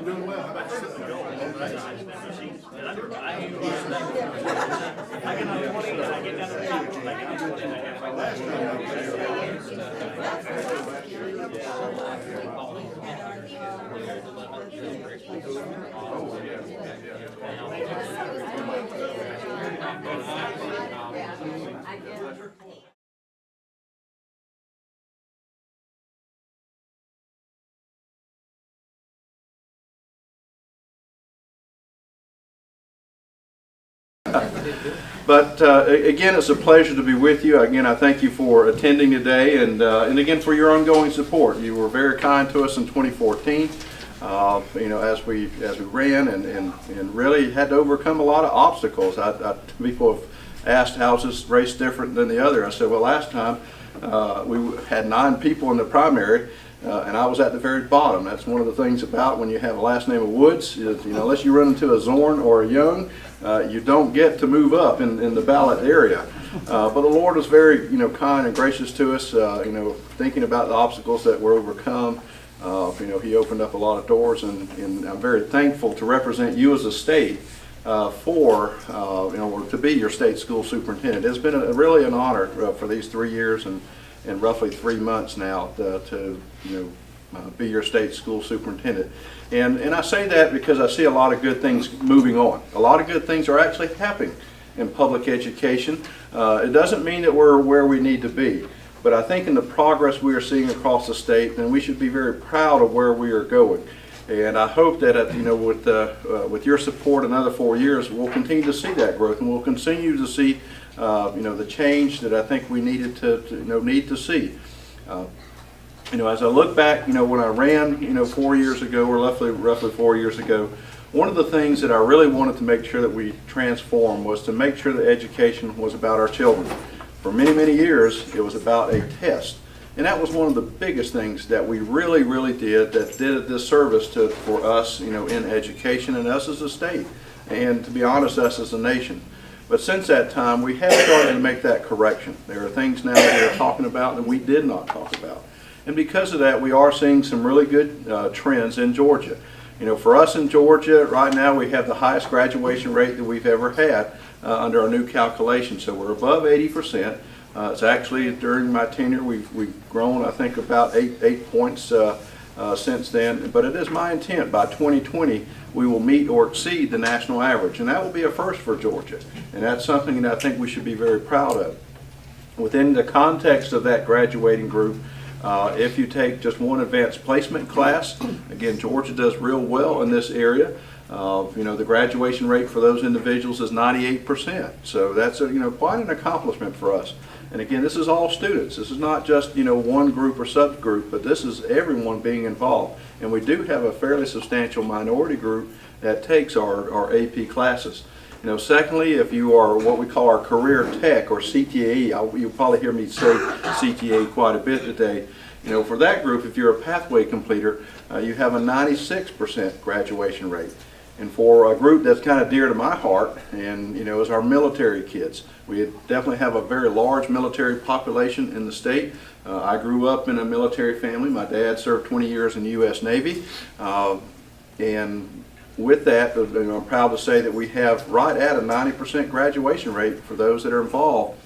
I'm doing well. How about But again, it's a pleasure to be with you. Again, I thank you for attending today, and again for your ongoing support. You were very kind to us in 2014. You know, as we ran and really had to overcome a lot of obstacles. People have asked, how's this race different than the other? I said, well, last time we had 9 people in the primary. And I was at the very bottom. That's one of the things about when you have a last name of Woods, is, you know, unless you run into a Zorn or a Young, you don't get to move up in the ballot area. But the Lord was very, you know, kind and gracious to us. You know, thinking about the obstacles that were overcome. You know, He opened up a lot of doors, and I'm very thankful to represent you as a state for you know, to be your state school superintendent. It's been really an honor for these 3 years and roughly 3 months now to you know, be your state school superintendent. And I say that because I see a lot of good things moving on. A lot of good things are actually happening in public education. It doesn't mean that we're where we need to be, but I think in the progress we are seeing across the state, then we should be very proud of where we are going. And I hope that you know, with your support another 4 years, we'll continue to see that growth, and we'll continue to see you know, the change that I think we needed to need to see. You know, as I look back, you know, when I ran, you know, 4 years ago, or roughly 4 years ago, one of the things that I really wanted to make sure that we transformed was to make sure that education was about our children. For many years, it was about a test. And that was one of the biggest things that we really did that did a disservice for us, you know, in education, and us as a state, and to be honest, us as a nation. But since that time, we have started to make that correction. There are things now that we're talking about that we did not talk about. And because of that, we are seeing some really good trends in Georgia. You know, for us in Georgia, right now we have the highest graduation rate that we've ever had under our new calculation. So we're above 80%. It's actually, during my tenure, we've grown, I think, about 8 points since then. But it is my intent by 2020 we will meet or exceed the national average, and that will be a first for Georgia. And that's something that I think we should be very proud of. Within the context of that graduating group, if you take just one advanced placement class, again, Georgia does real well in this area. You know, the graduation rate for those individuals is 98%. So that's you know, quite an accomplishment for us. And again, this is all students. This is not just, you know, one group or subgroup, but this is everyone being involved. And we do have a fairly substantial minority group that takes our AP classes. You know, secondly, if you are what we call our career tech, or CTAE, you'll probably hear me say CTA quite a bit today. You know, for that group, if you're a pathway completer, you have a 96% graduation rate. And for a group that's kind of dear to my heart, and you know, is our military kids. We definitely have a very large military population in the state. I grew up in a military family. My dad served 20 years in the U.S. Navy, and with that, you know, I'm proud to say that we have right at a 90% graduation rate for those that are involved,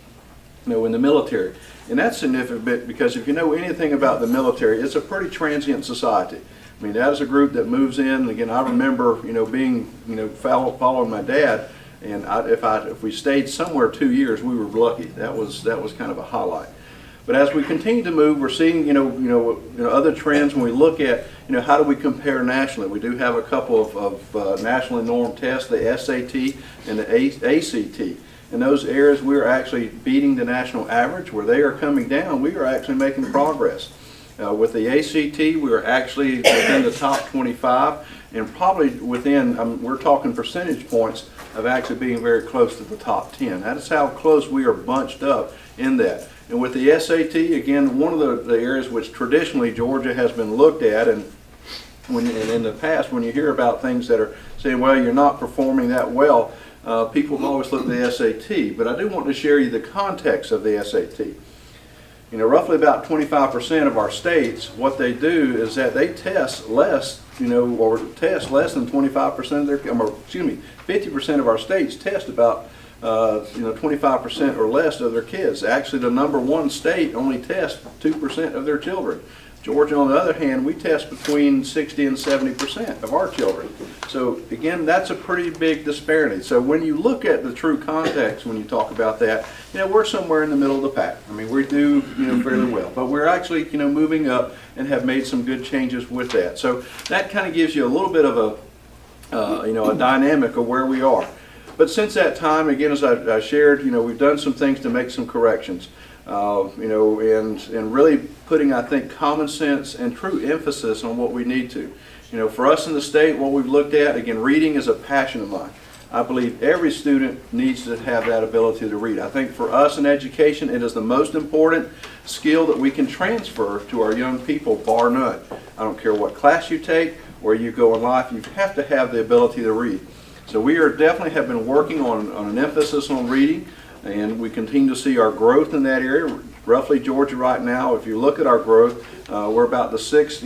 you know, in the military. And that's significant because if you know anything about the military, it's a pretty transient society. I mean, that is a group that moves in. Again, I remember, you know, being, you know, following my dad, and if we stayed somewhere 2 years, we were lucky. That was kind of a highlight. But as we continue to move, we're seeing, you know, other trends. When we look at, you know, how do we compare nationally? We do have a couple of nationally normed tests, the SAT and the ACT. In those areas, we're actually beating the national average. Where they are coming down, we are actually making progress. With the ACT, we are actually within the top 25, and probably within, we're talking percentage points of actually being very close to the top 10. That is how close we are bunched up in that. And with the SAT, again, one of the areas which traditionally Georgia has been looked at, and in the past, when you hear about things that are saying, well, you're not performing that well, people have always looked at the SAT. But I do want to share you the context of the SAT. You know, roughly about 25% of our states, what they do is that they test less or test less than 25% of their, or excuse me, 50% of our states test about 25% or less of their kids. Actually, the #1 state only tests 2% of their children. Georgia, on the other hand, we test between 60 and 70% of our children. So again, that's a pretty big disparity. So when you look at the true context, when you talk about that, we're somewhere in the middle of the pack. I mean, we do, fairly well, but we're actually, moving up and have made some good changes with that. So that kind of gives you a little bit of a dynamic of where we are. But since that time, again, as I shared, we've done some things to make some corrections. And really putting, I think, common sense and true emphasis on what we need to. For us in the state, what we've looked at, again, reading is a passion of mine. I believe every student needs to have that ability to read. I think for us in education, it is the most important skill that we can transfer to our young people, bar none. I don't care what class you take, where you go in life, you have to have the ability to read. So we definitely have been working on an emphasis on reading. And we continue to see our growth in that area. Roughly, Georgia right now, if you look at our growth, we're about the 6th,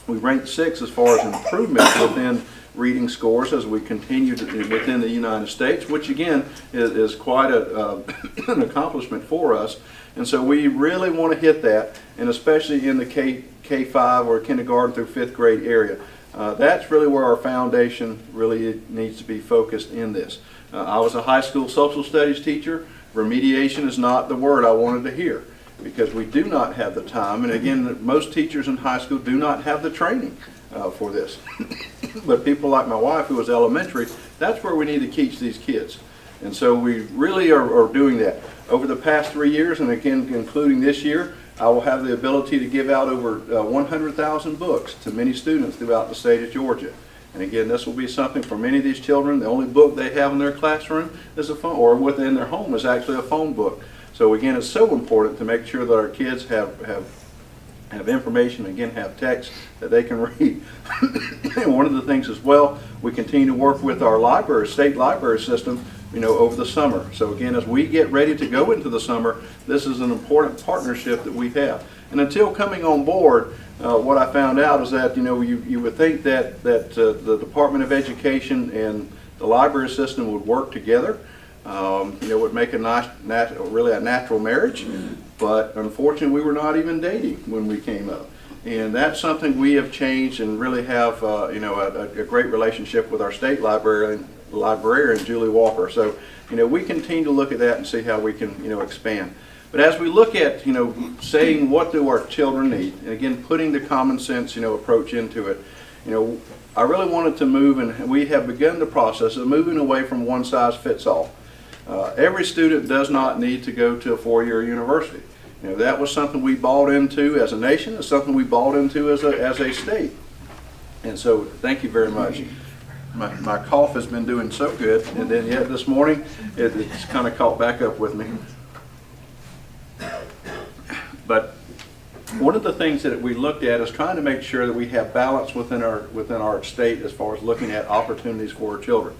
we rank 6 as far as improvement within reading scores as we continue within the United States, which again is quite an accomplishment for us. And so we really want to hit that, and especially in the K-5 or kindergarten through 5th grade area. That's really where our foundation really needs to be focused in this. I was a high school social studies teacher. Remediation is not the word I wanted to hear because we do not have the time. And again, most teachers in high school do not have the training for this. But people like my wife, who was elementary, that's where we need to teach these kids. And so we really are doing that. Over the past 3 years, and again, including this year, I will have the ability to give out over 100,000 books to many students throughout the state of Georgia. And again, this will be something for many of these children. The only book they have in their classroom is a phone, or within their home is actually a phone book. So again, it's so important to make sure that our kids have information, again, have text that they can read. And one of the things as well, we continue to work with our library, state library system, over the summer. So again, as we get ready to go into the summer, this is an important partnership that we have. And until coming on board, what I found out is that you would think that the Department of Education and the library system would work together. Would make a nice, really a natural marriage. But unfortunately, we were not even dating when we came up. And that's something we have changed and really have a great relationship with our state librarian Julie Walker. So we continue to look at that and see how we can expand. But as we look at, saying what do our children need, and again, putting the common sense, approach into it, I really wanted to move, and we have begun the process of moving away from one size fits all. Every student does not need to go to a four-year university. That was something we bought into as a nation. It's something we bought into as a state. And so, thank you very much. My cough has been doing so good, and then yet this morning, it's kind of caught back up with me. But one of the things that we looked at is trying to make sure that we have balance within our state as far as looking at opportunities for our children.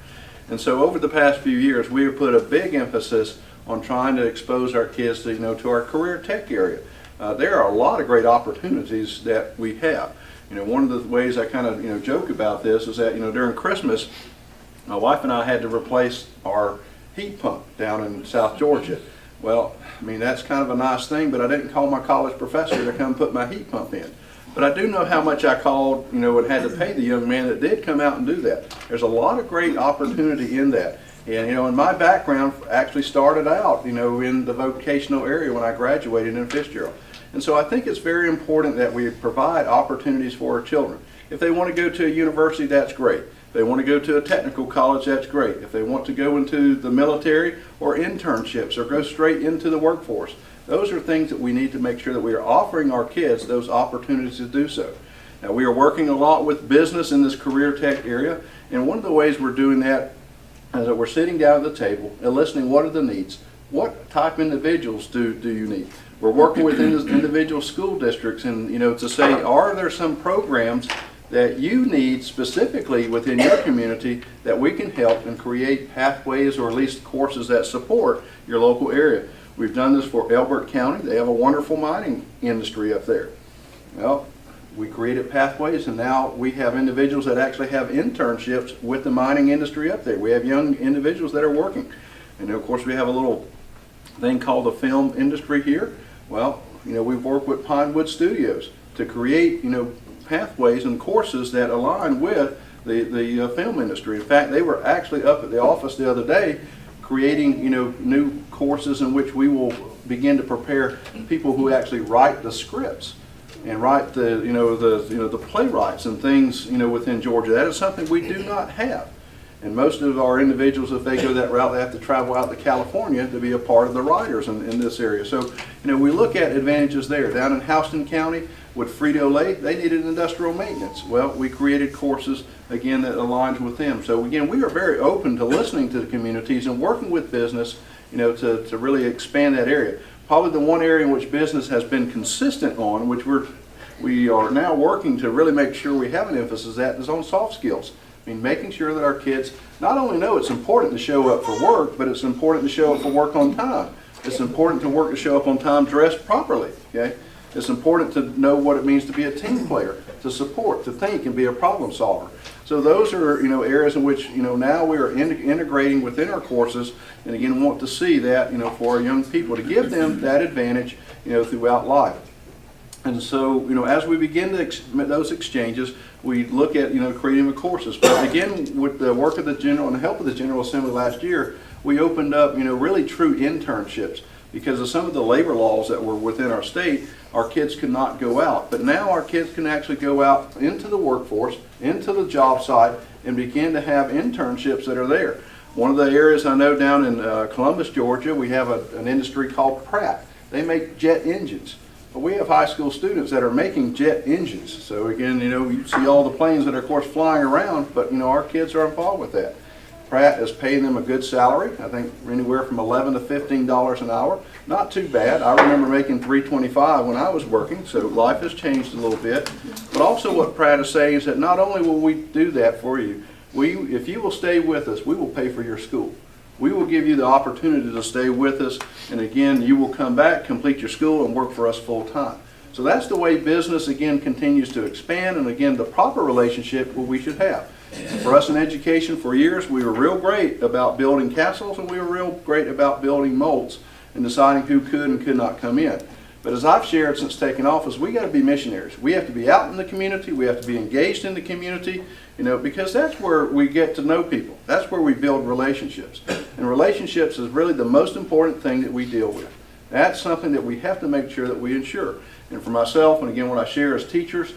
And so over the past few years, we have put a big emphasis on trying to expose our kids to, to our career tech area. There are a lot of great opportunities that we have. One of the ways I kind of, joke about this is that, during Christmas, my wife and I had to replace our heat pump down in South Georgia. Well, that's kind of a nice thing, but I didn't call my college professor to come put my heat pump in. But I do know how much I called, and had to pay the young man that did come out and do that. There's a lot of great opportunity in that. And, and my background actually started out, in the vocational area when I graduated in Fitzgerald. And so I think it's very important that we provide opportunities for our children. If they want to go to a university, that's great. If they want to go to a technical college, that's great. If they want to go into the military or internships or go straight into the workforce, those are things that we need to make sure that we are offering our kids those opportunities to do so. Now, we are working a lot with business in this career tech area, and one of the ways we're doing that is that we're sitting down at the table and listening, what are the needs? What type of individuals do you need? We're working with individual school districts and, to say, are there some programs that you need specifically within your community that we can help and create pathways or at least courses that support your local area. We've done this for Elbert County. They have a wonderful mining industry up there. Well, We created pathways, and now we have individuals that actually have internships with the mining industry up there. We have young individuals that are working. And of course we have a little thing called the film industry here. Well, we've worked with Pinewood Studios to create, pathways and courses that align with the film industry. In fact, they were actually up at the office the other day creating, new courses in which we will begin to prepare people who actually write the scripts and write the playwrights and things, within Georgia. That is something we do not have. And most of our individuals, if they go that route, they have to travel out to California to be a part of the writers in this area. So, we look at advantages there. Down in Houston County with Frito-Lay, they needed industrial maintenance. Well, we created courses, again, that aligns with them. So, again, we are very open to listening to the communities and working with business, to really expand that area. Probably the one area in which business has been consistent on, which we are now working to really make sure we have an emphasis at, is on soft skills. Making sure that our kids not only know it's important to show up for work, but it's important to show up for work on time. It's important to show up on time dressed properly. Okay? It's important to know what it means to be a team player, to support, to think, and be a problem solver. So those are areas in which now we are integrating within our courses, and again want to see that for our young people to give them that advantage throughout life. And so, as we begin those exchanges, we look at, creating the courses. But again, with the work of and the help of the General Assembly last year, we opened up, really true internships. Because of some of the labor laws that were within our state, our kids could not go out. But now our kids can actually go out into the workforce, into the job site, and begin to have internships that are there. One of the areas I know down in Columbus, Georgia, we have an industry called Pratt. They make jet engines. But we have high school students that are making jet engines. So again, you see all the planes that are, of course, flying around, but our kids are involved with that. Pratt is paying them a good salary. I think anywhere from $11 to $15 an hour. Not too bad. I remember making $3.25 when I was working, so life has changed a little bit. But also what Pratt is saying is that not only will we do that for you, if you will stay with us, we will pay for your school. We will give you the opportunity to stay with us, and again, you will come back, complete your school, and work for us full time. So that's the way business, again, continues to expand, and again, the proper relationship we should have. For us in education, for years, we were real great about building castles, and we were real great about building moats and deciding who could and could not come in. But as I've shared since taking office, we got to be missionaries. We have to be out in the community. We have to be engaged in the community, because that's where we get to know people. That's where we build relationships. And relationships is really the most important thing that we deal with. That's something that we have to make sure that we ensure. And for myself, and again, what I share as teachers,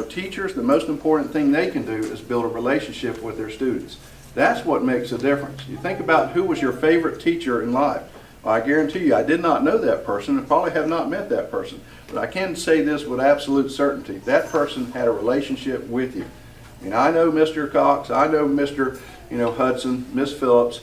teachers, the most important thing they can do is build a relationship with their students. That's what makes a difference. You think about who was your favorite teacher in life. Well, I guarantee you, I did not know that person and probably have not met that person. But I can say this with absolute certainty. That person had a relationship with you. I know Mr. Cox, I know Mr. Hudson, Miss Phillips,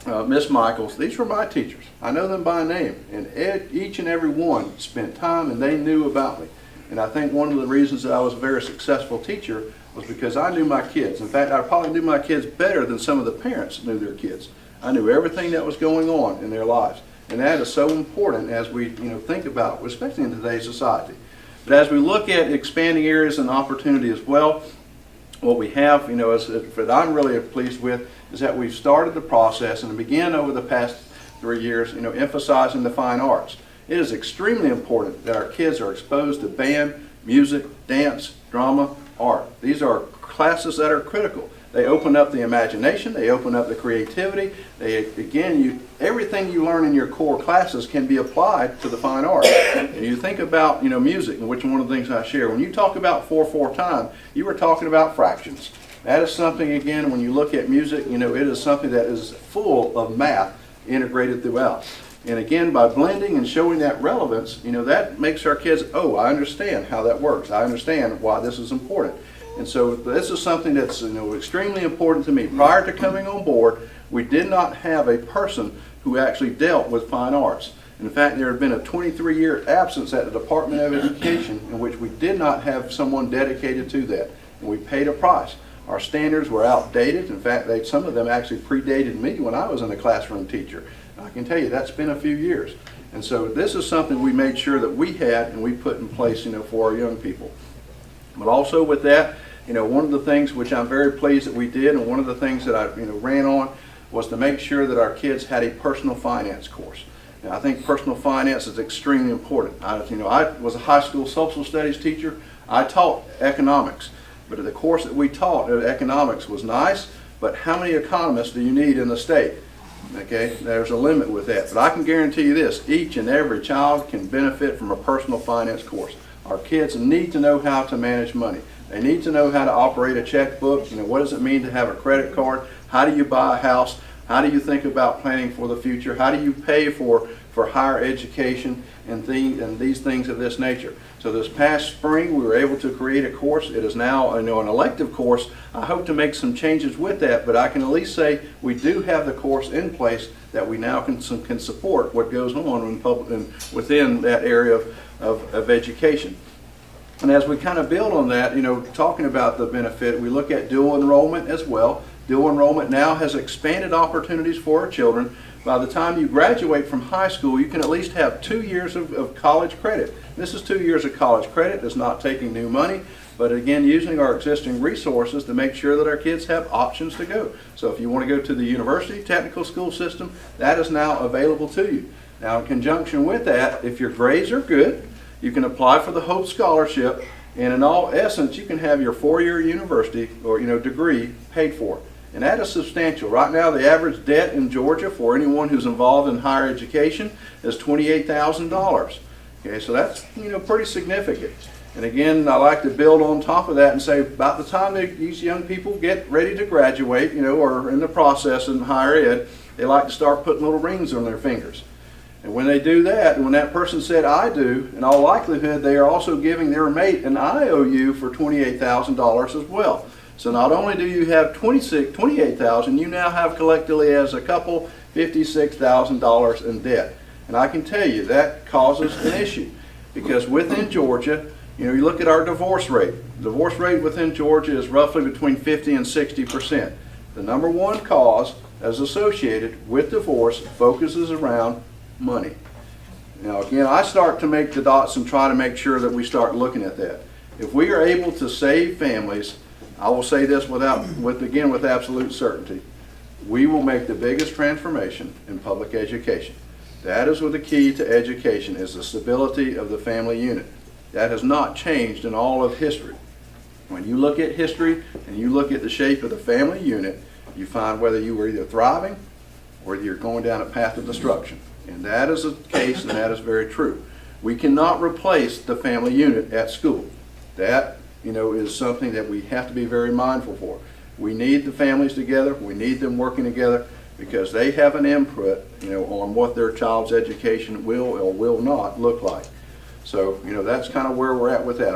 Miss Michaels. These were my teachers. I know them by name. And each and every one spent time and they knew about me. And I think one of the reasons that I was a very successful teacher was because I knew my kids. In fact, I probably knew my kids better than some of the parents knew their kids. I knew everything that was going on in their lives. And that is so important as we think about, especially in today's society. But as we look at expanding areas and opportunity as well, what we have, that I'm really pleased with is that we've started the process and began over the past 3 years, emphasizing the fine arts. It is extremely important that our kids are exposed to band, music, dance, drama, art. These are classes that are critical. They open up the imagination, they open up the creativity. Everything you learn in your core classes can be applied to the fine arts. And you think about, music, and which one of the things I share. When you talk about 4/4 time, you were talking about fractions. That is something, again, when you look at music, it is something that is full of math integrated throughout. And again, by blending and showing that relevance, that makes our kids, I understand how that works. I understand why this is important. And so this is something that's extremely important to me. Prior to coming on board, we did not have a person who actually dealt with fine arts. In fact, there had been a 23-year absence at the Department of Education in which we did not have someone dedicated to that. And we paid a price. Our standards were outdated. In fact, some of them actually predated me when I was in a classroom teacher. I can tell you that's been a few years. And so this is something we made sure that we had and we put in place, for our young people. But also with that, one of the things which I'm very pleased that we did, and one of the things that I ran on, was to make sure that our kids had a personal finance course. Now, I think personal finance is extremely important. I was a high school social studies teacher. I taught economics, but the course that we taught, economics, was nice, but how many economists do you need in the state? Okay, there's a limit with that. But I can guarantee you this, each and every child can benefit from a personal finance course. Our kids need to know how to manage money. They need to know how to operate a checkbook. What does it mean to have a credit card? How do you buy a house? How do you think about planning for the future? How do you pay for higher education and these things of this nature? So this past spring we were able to create a course. It is now an elective course. I hope to make some changes with that, but I can at least say we do have the course in place that we now can support what goes on within that area of education. And as we kind of build on that, talking about the benefit, we look at dual enrollment as well. Dual enrollment now has expanded opportunities for our children. By the time you graduate from high school, you can at least have 2 years of college credit. This is 2 years of college credit. It's not taking new money, but again, using our existing resources to make sure that our kids have options to go. So if you want to go to the university technical school system, that is now available to you. Now, in conjunction with that, if your grades are good, you can apply for the Hope Scholarship, and in all essence, you can have your 4-year university or degree paid for. And that is substantial. Right now, the average debt in Georgia for anyone who's involved in higher education is $28,000. Okay, so that's pretty significant. And again, I like to build on top of that and say about the time these young people get ready to graduate, or in the process in higher ed, they like to start putting little rings on their fingers. And when they do that, and when that person said, "I do," in all likelihood, they are also giving their mate an IOU for $28,000 as well. So not only do you have $28,000, you now have collectively as a couple $56,000 in debt. And I can tell you that causes an issue, because within Georgia, you look at our divorce rate. The divorce rate within Georgia is roughly between 50 and 60%. The number one cause as associated with divorce focuses around money. Now again, I start to make the dots and try to make sure that we start looking at that. If we are able to save families, I will say this with absolute certainty, we will make the biggest transformation in public education. That is what the key to education is, the stability of the family unit. That has not changed in all of history. When you look at history and you look at the shape of the family unit, you find whether you were either thriving or you're going down a path of destruction. And that is the case, and that is very true. We cannot replace the family unit at school. That, is something that we have to be very mindful for. We need the families together. We need them working together because they have an input, on what their child's education will or will not look like. So, that's kind of where we're at with that.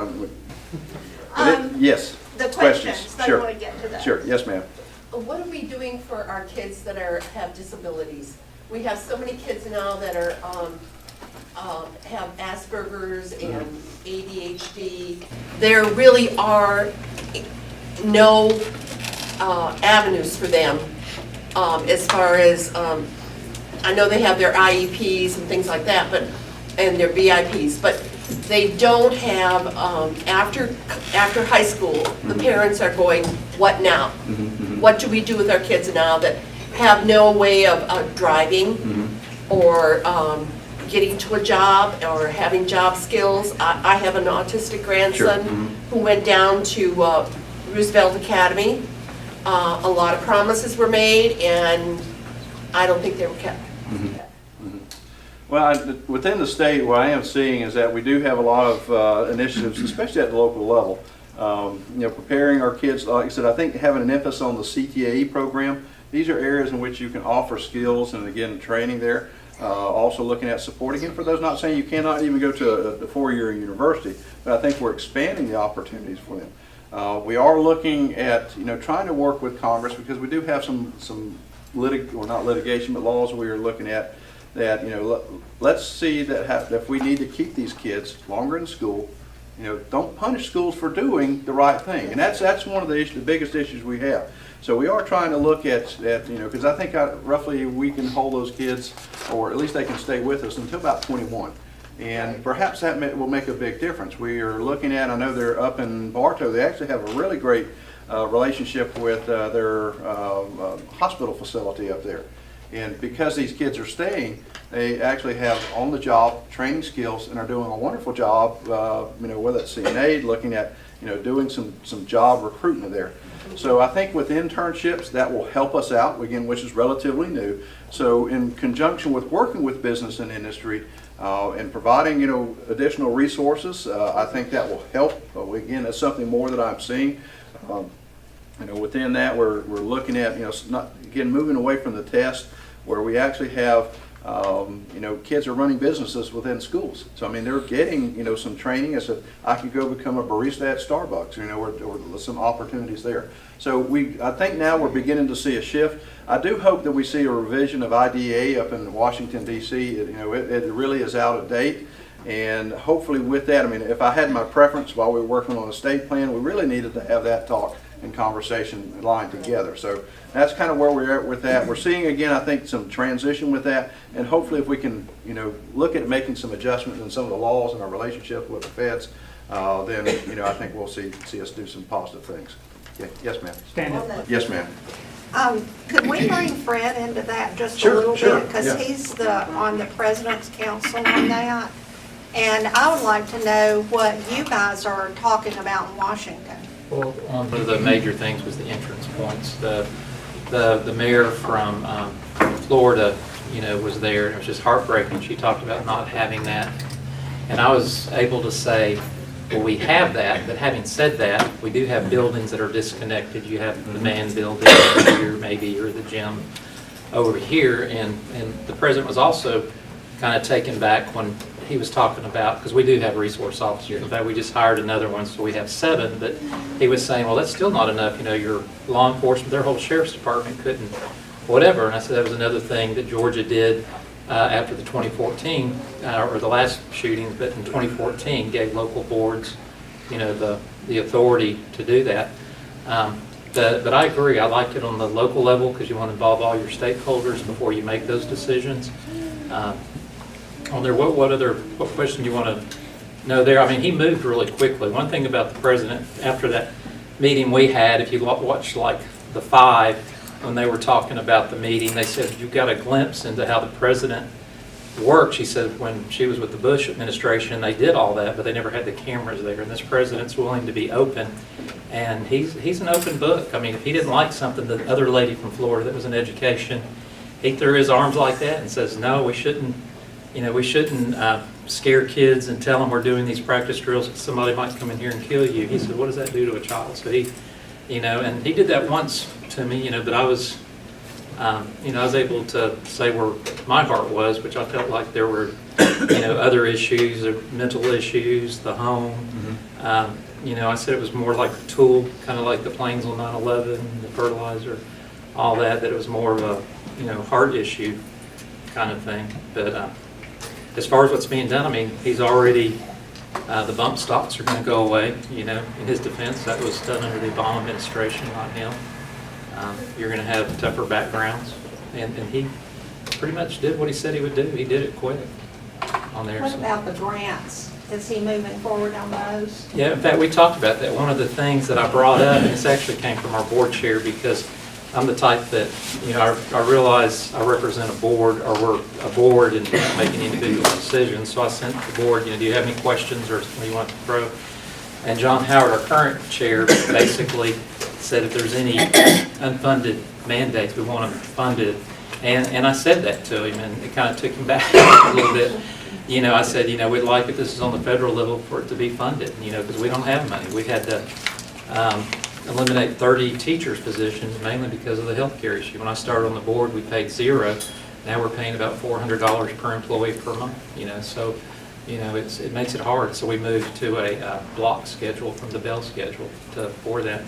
Yes. The questions. Sure. I want to get to that. Sure. Yes, ma'am. What are we doing for our kids that have disabilities? We have so many kids now that are have Asperger's and ADHD. There really are no avenues for them as far as I know they have their IEPs and things like that, and their VIPs, but they don't have after high school. The parents are going, what now? What do we do with our kids now that have no way of driving or getting to a job or having job skills? I have an autistic grandson who went down to Roosevelt Academy. A lot of promises were made, and I don't think they were kept. Well, within the state, what I am seeing is that we do have a lot of initiatives, especially at the local level. Preparing our kids, like I said, I think having an emphasis on the CTAE program. These are areas in which you can offer skills and, again, training there. Also looking at support. Again, for those not saying you cannot even go to a 4-year university, but I think we're expanding the opportunities for them. We are looking at, trying to work with Congress because we do have some not litigation, but laws we are looking at that, let's see that if we need to keep these kids longer in school, don't punish schools for doing the right thing. And that's one of the biggest issues we have. So we are trying to look at because I think roughly we can hold those kids, or at least they can stay with us until about 21. And perhaps that will make a big difference. We are looking at, I know they're up in Bartow, they actually have a really great relationship with their hospital facility up there. And because these kids are staying, they actually have on-the-job training skills and are doing a wonderful job, whether it's CNA, looking at, doing some job recruitment there. So I think with internships, that will help us out, again, which is relatively new. So in conjunction with working with business and industry and providing, additional resources, I think that will help. Again, that's something more that I'm seeing. Within that, we're looking at, moving away from the test, where we actually have, kids are running businesses within schools. So, I mean, they're getting, some training. I said, I could go become a barista at Starbucks, or some opportunities there. So I think now we're beginning to see a shift. I do hope that we see a revision of IDEA up in Washington, D.C. It really is out of date. And hopefully with that, I mean, if I had my preference while we were working on a state plan, we really needed to have that talk and conversation aligned together. So that's kind of where we're at with that. We're seeing, again, I think some transition with that, and hopefully if we can, look at making some adjustments in some of the laws and our relationship with the feds, then, I think we'll see us do some positive things. Yeah. Yes, ma'am. Stand up. Yes, ma'am. Could we bring Fred into that just Sure, a little sure, bit? Because yeah. he's on the President's Council on that. And I would like to know what you guys are talking about in Washington. Well, one of the major things was the entrance points. The mayor from Florida, was there, and it was just heartbreaking. She talked about not having that. And I was able to say, well, we have that, but having said that, we do have buildings that are disconnected. You have the man building over here, maybe, or the gym over here. And the president was also kind of taken back when he was talking about, because we do have resource officers. In fact, we just hired another one, so we have 7. But he was saying, well, that's still not enough. Your law enforcement, their whole sheriff's department couldn't, whatever. And I said that was another thing that Georgia did after the 2014, or the last shootings, but in 2014 gave local boards, the authority to do that. But I agree, I like it on the local level because you want to involve all your stakeholders before you make those decisions. On there, what question do you want to know there? I mean, he moved really quickly. One thing about the president, after that meeting we had, if you watched like the 5, when they were talking about the meeting, they said, you got a glimpse into how the president works. She said when she was with the Bush administration, they did all that, but they never had the cameras there. And this president's willing to be open, and he's an open book. I mean, if he didn't like something, the other lady from Florida that was in education, he threw his arms like that and says, no, we shouldn't scare kids and tell them we're doing these practice drills because somebody might come in here and kill you. He said, what does that do to a child? So he, and he did that once to me, but I was, I was able to say where my heart was, which I felt like there were, other issues, mental issues, the home. Mm-hmm. I said it was more like a tool, kind of like the planes on 9/11, the fertilizer, all that it was more of a, heart issue kind of thing. But as far as what's being done, I mean, he's already, the bump stocks are going to go away, in his defense. That was done under the Obama administration, not him. You're going to have tougher backgrounds. And he pretty much did what he said he would do. He did it quick on there. What about the grants? Is he moving forward on those? Yeah, in fact, we talked about that. One of the things that I brought up, and this actually came from our board chair, because I'm the type that, I realize I represent a board, or we're a board and making individual decisions. So I sent the board, do you have any questions or what you want to throw? And John Howard, our current chair, basically said if there's any unfunded mandates, we want them funded. And I said that to him, and it kind of took him back a little bit. I said, we'd like, if this is on the federal level, for it to be funded, because we don't have money. We had to eliminate 30 teachers' positions, mainly because of the healthcare issue. When I started on the board, we paid 0. Now we're paying about $400 per employee per month. So, it makes it hard. So we moved to a block schedule from the Bell schedule for that.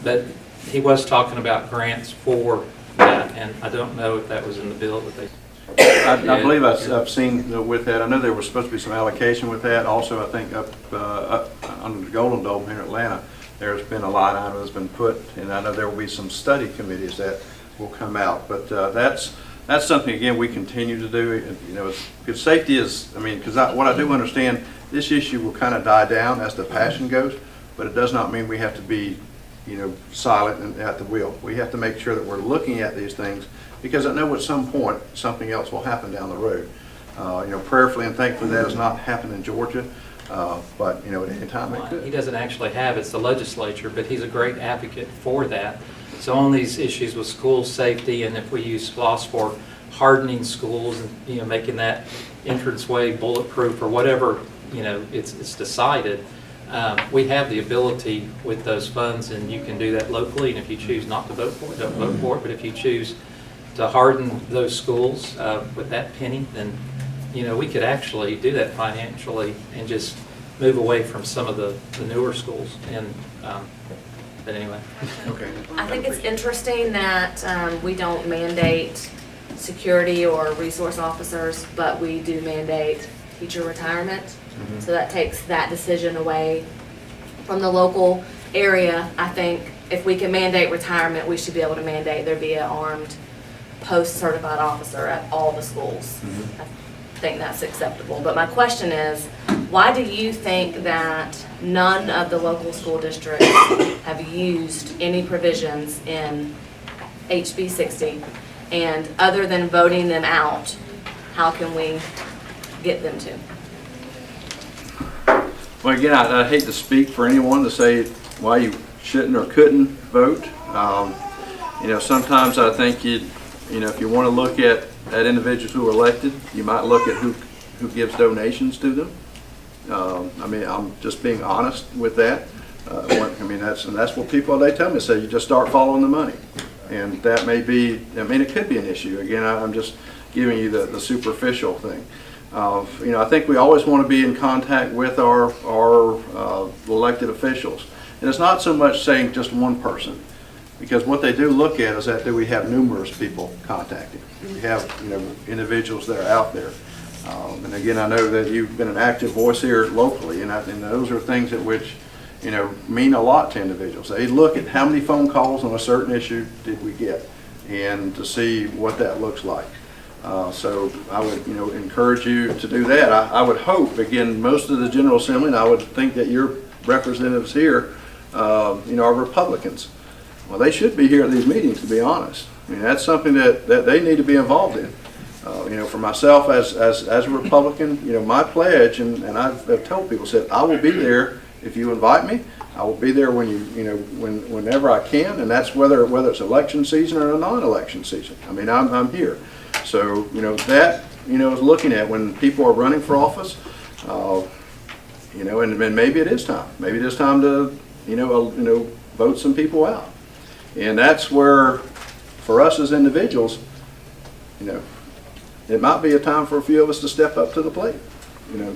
But he was talking about grants for that, and I don't know if that was in the bill that they. I believe I've seen with that. I know there was supposed to be some allocation with that. Also, I think up under the Golden Dome here in Atlanta, there's been a line item that's been put, and I know there will be some study committees that will come out. But that's something, again, we continue to do. You know, because safety is, I mean, because what I do understand, this issue will kind of die down as the passion goes, but it does not mean we have to be, you know, silent and at the wheel. We have to make sure that we're looking at these things, because I know at some point something else will happen down the road. You know, prayerfully and thankfully that has not happened in Georgia, but you know, at any time it He could. doesn't actually have, it's the legislature, but he's a great advocate for that. So on these issues with school safety, and if we use SPLOST for hardening schools and, you know, making that entranceway bulletproof or whatever, you know, it's decided, we have the ability with those funds, and you can do that locally, and if you choose not to vote for it, don't vote for it, but if you choose to harden those schools with that penny, then, you know, we could actually do that financially and just move away from some of the newer schools. And but anyway. Okay. I think it's interesting that we don't mandate security or resource officers, but we do mandate teacher retirement. So that takes that decision away from the local area. I think if we can mandate retirement, we should be able to mandate there be an armed post-certified officer at all the schools. I think that's acceptable. But my question is, why do you think that none of the local school districts have used any provisions in HB 60? And other than voting them out, how can we get them to? Well, again, I hate to speak for anyone to say why you shouldn't or couldn't vote. You know, sometimes I think you know, if you want to look at individuals who are elected, you might look at who gives donations to them. I mean, I'm just being honest with that. I mean, that's what people, they tell me, say you just start following the money. And that may be, I mean, it could be an issue. Again, I'm just giving you the superficial thing. You know, I think we always want to be in contact with our elected officials. And it's not so much saying just one person, because what they do look at is that do we have numerous people contacting? We have, you know, individuals that are out there. And again, I know that you've been an active voice here locally, and those are things that which, you know, mean a lot to individuals. They look at how many phone calls on a certain issue did we get, and to see what that looks like. So I would, you know, encourage you to do that. I would hope, again, most of the General Assembly, and I would think that your representatives here, you know, are Republicans. Well, they should be here at these meetings, to be honest. I mean, that's something that they need to be involved in. You know, for myself as a Republican, you know, my pledge, and I've told people, said, I will be there if you invite me. I will be there when you know, whenever I can, and that's whether it's election season or a non-election season. I mean, I'm here. So, you know, that, you know, is looking at when people are running for office, you know, and maybe it is time. Maybe it is time to, you know, vote some people out. And that's where, for us as individuals, you know, it might be a time for a few of us to step up to the plate. You know,